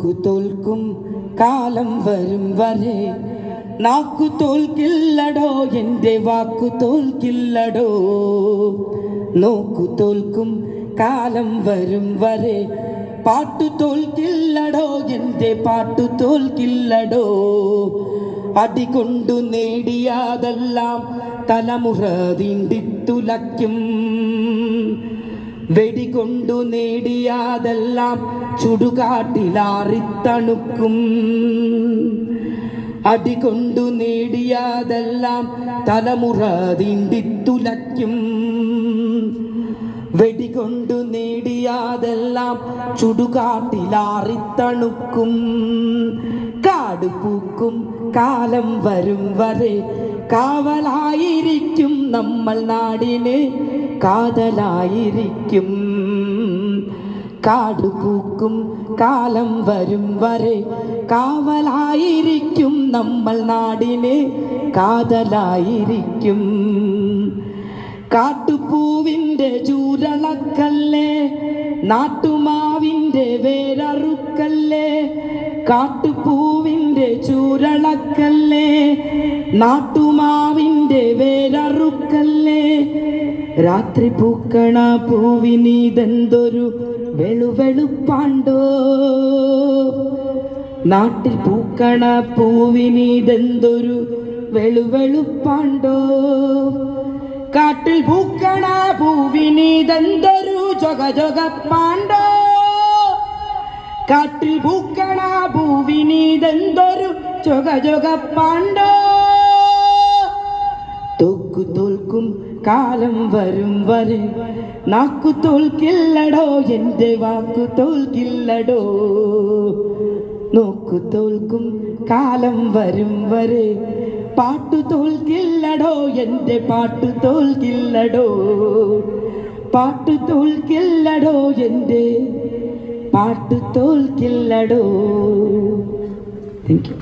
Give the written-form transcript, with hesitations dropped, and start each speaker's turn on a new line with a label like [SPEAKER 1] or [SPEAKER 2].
[SPEAKER 1] നോക്കു തോൽക്കും കാലം വരും വരെ നാക്കു തോൽക്കില്ലടോ എൻ്റെ വാക്കു തോൽക്കില്ലടോ. നോക്കു തോൽക്കും കാലം വരും വരെ പാട്ടു തോൽക്കില്ലടോ എൻ്റെ പാട്ടു തോൽക്കില്ലടോ. അടികൊണ്ടു നേടിയതെല്ലാം തലമുറ തീണ്ടിത്തുലയ്ക്കും. വെടികൊണ്ടു നേടിയതെല്ലാം ചുടുകാട്ടിലാറിത്തണുക്കും. അടികൊണ്ടു നേടിയതെല്ലാം തലമുറ തീണ്ടിത്തുലയ്ക്കും. വെടികൊണ്ടു നേടിയതെല്ലാം ചുടുകാട്ടിലാറിത്തണുക്കും. കാട് പൂക്കും കാലം വരും വരെ കാവലായിരിക്കും നമ്മൾ നാടിന് കാതലായിരിക്കും. കാട് പൂക്കും കാലം വരും വരെ കാവലായിരിക്കും നമ്മൾ നാടിന് കാതലായിരിക്കും. കാട്ടുപൂവിൻ്റെ ചൂരളക്കല്ലേ നാട്ടുമാവിൻ്റെ വേരറുക്കല്ലേ. കാട്ടുപൂവിൻ്റെ ചൂരളക്കല്ലേ നാട്ടുമാവിൻ്റെ വേരറുക്കല്ലേ. രാത്രി പൂക്കണ പൂവിനീതെന്തൊരു വെളുവെളുപ്പാണ്ടോ. നാട്ടിൽ പൂക്കണ പൂവിനീതെന്തൊരു വെളുവെളുപ്പാണ്ടോ. കാട്ടിൽ പൂക്കണ പൂവിനീതെന്തൊരു ജൊഗജൊഗപ്പാണ്ടോ. കാട്ടിൽ പൂക്കണ പൂവിനീതെന്തൊരു ജൊഗജൊഗപ്പാണ്ടോ. തോക്കു തോൽക്കും കാലം വരും വരെ നാക്കു തോൽക്കില്ലടോ എൻ്റെ വാക്കു തോൽക്കില്ലടോ. നോക്കു തോൽക്കും കാലം വരും വരെ പാട്ടു തോൽക്കില്ലടോ എൻ്റെ പാട്ടു തോൽക്കില്ലടോ. പാട്ടു തോൽക്കില്ലടോ എൻ്റെ പാട്ടു തോൽക്കില്ലടോ. Thank you.